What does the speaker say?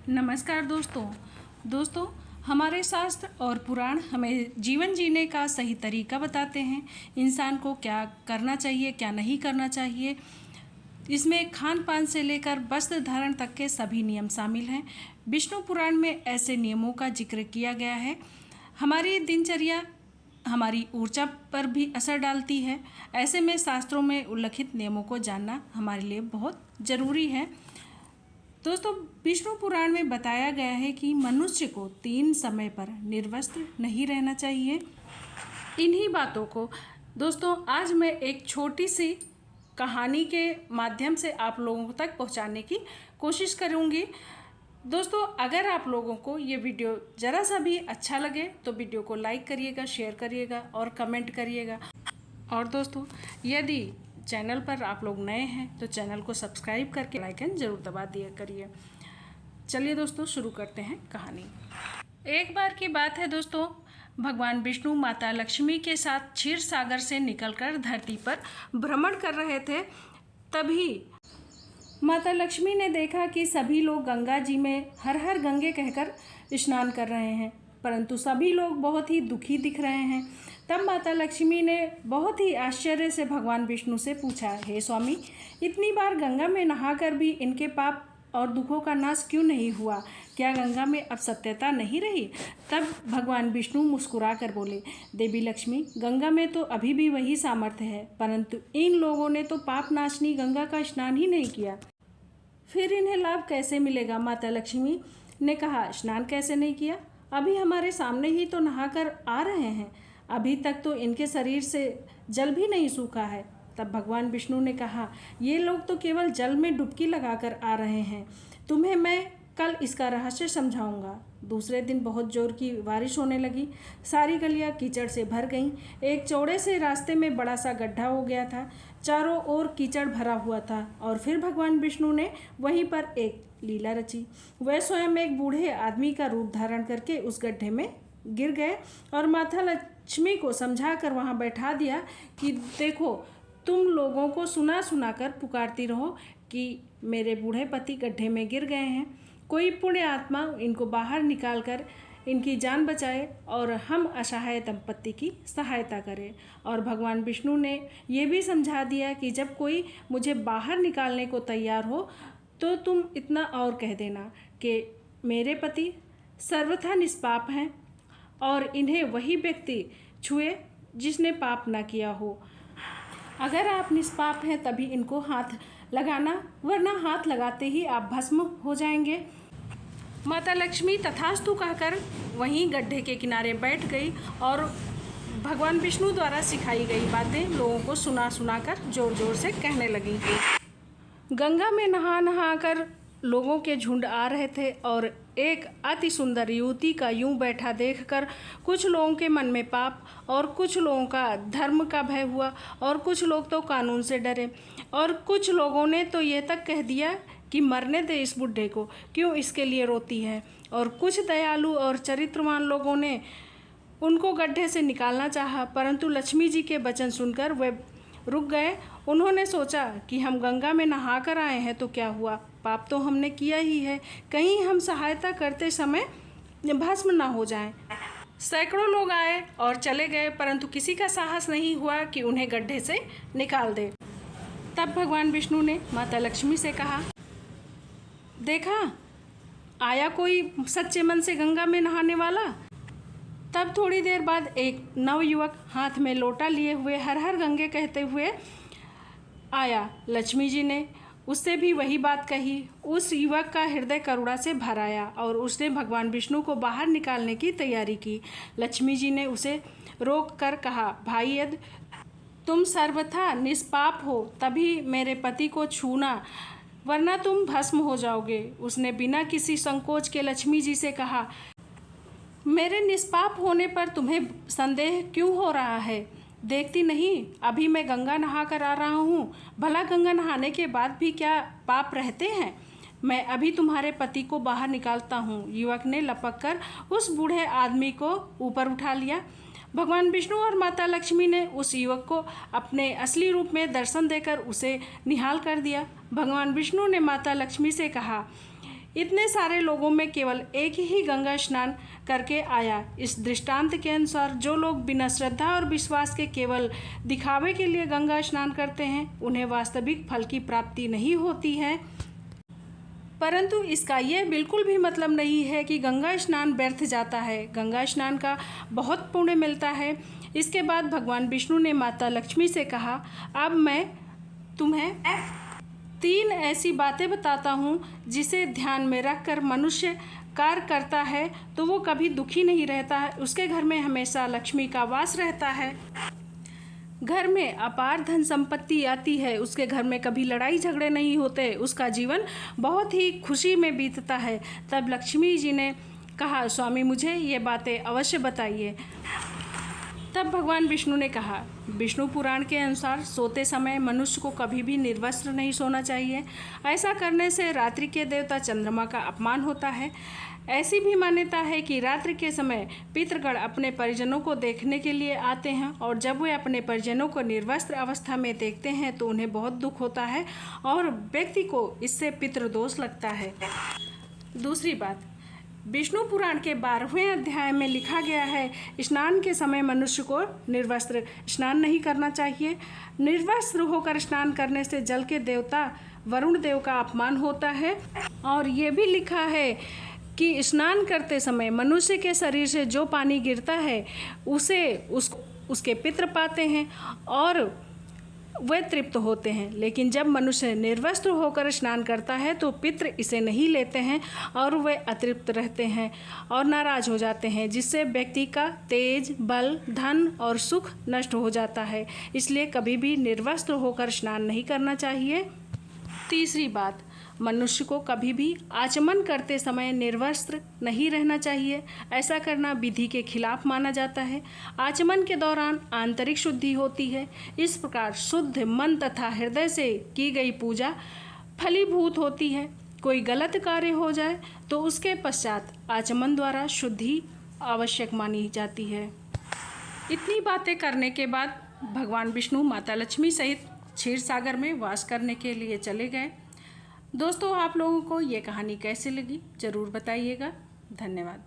नमस्कार दोस्तों हमारे शास्त्र और पुराण हमें जीवन जीने का सही तरीका बताते हैं। इंसान को क्या करना चाहिए, क्या नहीं करना चाहिए। इसमें खान पान से लेकर वस्त्र धारण तक के सभी नियम शामिल हैं। विष्णु पुराण में ऐसे नियमों का जिक्र किया गया है। हमारी दिनचर्या हमारी ऊर्जा पर भी असर डालती है। ऐसे में शास्त्रों में उल्लिखित नियमों को जानना हमारे लिए बहुत ज़रूरी है। दोस्तों, विष्णु पुराण में बताया गया है कि मनुष्य को 3 समय पर निर्वस्त्र नहीं रहना चाहिए। इन्हीं बातों को दोस्तों आज मैं एक छोटी सी कहानी के माध्यम से आप लोगों तक पहुंचाने की कोशिश करूंगी। दोस्तों, अगर आप लोगों को ये वीडियो ज़रा सा भी अच्छा लगे तो वीडियो को लाइक करिएगा, शेयर करिएगा और कमेंट करिएगा। और दोस्तों, यदि चैनल पर आप लोग नए हैं तो चैनल को सब्सक्राइब करके आइकन ज़रूर दबा दिया करिए। चलिए दोस्तों, शुरू करते हैं कहानी। एक बार की बात है दोस्तों, भगवान विष्णु माता लक्ष्मी के साथ क्षीर सागर से निकलकर धरती पर भ्रमण कर रहे थे। तभी माता लक्ष्मी ने देखा कि सभी लोग गंगा जी में हर हर गंगे कहकर स्नान कर रहे हैं, परंतु सभी लोग बहुत ही दुखी दिख रहे हैं। तब माता लक्ष्मी ने बहुत ही आश्चर्य से भगवान विष्णु से पूछा, हे स्वामी, इतनी बार गंगा में नहाकर भी इनके पाप और दुखों का नाश क्यों नहीं हुआ? क्या गंगा में अब सत्यता नहीं रही? तब भगवान विष्णु मुस्कुरा कर बोले, देवी लक्ष्मी, गंगा में तो अभी भी वही सामर्थ्य है, परंतु इन लोगों ने तो पाप नाशनी गंगा का स्नान ही नहीं किया, फिर इन्हें लाभ कैसे मिलेगा? माता लक्ष्मी ने कहा, स्नान कैसे नहीं किया? अभी हमारे सामने ही तो नहाकर आ रहे हैं, अभी तक तो इनके शरीर से जल भी नहीं सूखा है। तब भगवान विष्णु ने कहा, ये लोग तो केवल जल में डुबकी लगाकर आ रहे हैं, तुम्हें मैं कल इसका रहस्य समझाऊंगा। दूसरे दिन बहुत जोर की बारिश होने लगी, सारी गलियां कीचड़ से भर गईं। एक चौड़े से रास्ते में बड़ा सा गड्ढा हो गया था, चारों ओर कीचड़ भरा हुआ था। और फिर भगवान विष्णु ने वहीं पर एक लीला रची। वह स्वयं एक बूढ़े आदमी का रूप धारण करके उस गड्ढे में गिर गए और माता लक्ष्मी को समझा कर वहाँ बैठा दिया कि देखो, तुम लोगों को सुना सुना कर पुकारती रहो कि मेरे बूढ़े पति गड्ढे में गिर गए हैं, कोई पुण्य आत्मा इनको बाहर निकाल कर इनकी जान बचाए और हम असहाय दंपत्ति की सहायता करें। और भगवान विष्णु ने ये भी समझा दिया कि जब कोई मुझे बाहर निकालने को तैयार हो तो तुम इतना और कह देना कि मेरे पति सर्वथा निष्पाप हैं और इन्हें वही व्यक्ति छुए जिसने पाप ना किया हो। अगर आप निष्पाप हैं तभी इनको हाथ लगाना, वरना हाथ लगाते ही आप भस्म हो जाएंगे। माता लक्ष्मी तथास्तु कहकर वहीं गड्ढे के किनारे बैठ गई और भगवान विष्णु द्वारा सिखाई गई बातें लोगों को सुना सुना कर जोर जोर से कहने लगी। गंगा में नहा नहा कर लोगों के झुंड आ रहे थे और एक अति सुंदर युवती का यूं बैठा देखकर कुछ लोगों के मन में पाप और कुछ लोगों का धर्म का भय हुआ और कुछ लोग तो कानून से डरे और कुछ लोगों ने तो ये तक कह दिया कि मरने दे इस बुढ़े को, क्यों इसके लिए रोती है। और कुछ दयालु और चरित्रवान लोगों ने उनको गड्ढे से निकालना चाहा, परंतु लक्ष्मी जी के वचन सुनकर वे रुक गए। उन्होंने सोचा कि हम गंगा में नहा कर आए हैं तो क्या हुआ, पाप तो हमने किया ही है, कहीं हम सहायता करते समय भस्म ना हो जाएं। सैकड़ों लोग आए और चले गए, परंतु किसी का साहस नहीं हुआ कि उन्हें गड्ढे से निकाल दे। तब भगवान विष्णु ने माता लक्ष्मी से कहा, देखा आया कोई सच्चे मन से गंगा में नहाने वाला। तब थोड़ी देर बाद एक नवयुवक हाथ में लोटा लिए हुए हर हर गंगे कहते हुए आया। लक्ष्मी जी ने उससे भी वही बात कही। उस युवक का हृदय करुणा से भर आया और उसने भगवान विष्णु को बाहर निकालने की तैयारी की। लक्ष्मी जी ने उसे रोक कर कहा, भाई यदि तुम सर्वथा निष्पाप हो तभी मेरे पति को छूना, वरना तुम भस्म हो जाओगे। उसने बिना किसी संकोच के लक्ष्मी जी से कहा, मेरे निष्पाप होने पर तुम्हें संदेह क्यों हो रहा है? देखती नहीं अभी मैं गंगा नहा कर आ रहा हूँ, भला गंगा नहाने के बाद भी क्या पाप रहते हैं? मैं अभी तुम्हारे पति को बाहर निकालता हूँ। युवक ने लपक कर उस बूढ़े आदमी को ऊपर उठा लिया। भगवान विष्णु और माता लक्ष्मी ने उस युवक को अपने असली रूप में दर्शन देकर उसे निहाल कर दिया। भगवान विष्णु ने माता लक्ष्मी से कहा, इतने सारे लोगों में केवल एक ही गंगा स्नान करके आया। इस दृष्टांत के अनुसार जो लोग बिना श्रद्धा और विश्वास के केवल दिखावे के लिए गंगा स्नान करते हैं, उन्हें वास्तविक फल की प्राप्ति नहीं होती है। परंतु इसका यह बिल्कुल भी मतलब नहीं है कि गंगा स्नान व्यर्थ जाता है। गंगा स्नान का बहुत पुण्य मिलता है। इसके बाद भगवान विष्णु ने माता लक्ष्मी से कहा, अब मैं तुम्हें 3 ऐसी बातें बताता हूँ जिसे ध्यान में रखकर मनुष्य कार्य करता है तो वो कभी दुखी नहीं रहता है, उसके घर में हमेशा लक्ष्मी का वास रहता है, घर में अपार धन संपत्ति आती है, उसके घर में कभी लड़ाई झगड़े नहीं होते, उसका जीवन बहुत ही खुशी में बीतता है। तब लक्ष्मी जी ने कहा, स्वामी मुझे ये बातें अवश्य बताइए। तब भगवान विष्णु ने कहा, विष्णु पुराण के अनुसार सोते समय मनुष्य को कभी भी निर्वस्त्र नहीं सोना चाहिए। ऐसा करने से रात्रि के देवता चंद्रमा का अपमान होता है। ऐसी भी मान्यता है कि रात्रि के समय पितृगण अपने परिजनों को देखने के लिए आते हैं और जब वे अपने परिजनों को निर्वस्त्र अवस्था में देखते हैं तो उन्हें बहुत दुख होता है और व्यक्ति को इससे पितृदोष लगता है। दूसरी बात, विष्णु पुराण के 12वें अध्याय में लिखा गया है, स्नान के समय मनुष्य को निर्वस्त्र स्नान नहीं करना चाहिए। निर्वस्त्र होकर स्नान करने से जल के देवता वरुण देव का अपमान होता है। और ये भी लिखा है कि स्नान करते समय मनुष्य के शरीर से जो पानी गिरता है उसके पितृ पाते हैं और वे तृप्त होते हैं। लेकिन जब मनुष्य निर्वस्त्र होकर स्नान करता है तो पितृ इसे नहीं लेते हैं और वे अतृप्त रहते हैं और नाराज हो जाते हैं, जिससे व्यक्ति का तेज, बल, धन और सुख नष्ट हो जाता है। इसलिए कभी भी निर्वस्त्र होकर स्नान नहीं करना चाहिए। तीसरी बात, मनुष्य को कभी भी आचमन करते समय निर्वस्त्र नहीं रहना चाहिए। ऐसा करना विधि के खिलाफ माना जाता है। आचमन के दौरान आंतरिक शुद्धि होती है। इस प्रकार शुद्ध मन तथा हृदय से की गई पूजा फलीभूत होती है। कोई गलत कार्य हो जाए तो उसके पश्चात आचमन द्वारा शुद्धि आवश्यक मानी जाती है। इतनी बातें करने के बाद भगवान विष्णु माता लक्ष्मी सहित क्षीर सागर में वास करने के लिए चले गए। दोस्तों, आप लोगों को ये कहानी कैसी लगी ज़रूर बताइएगा। धन्यवाद।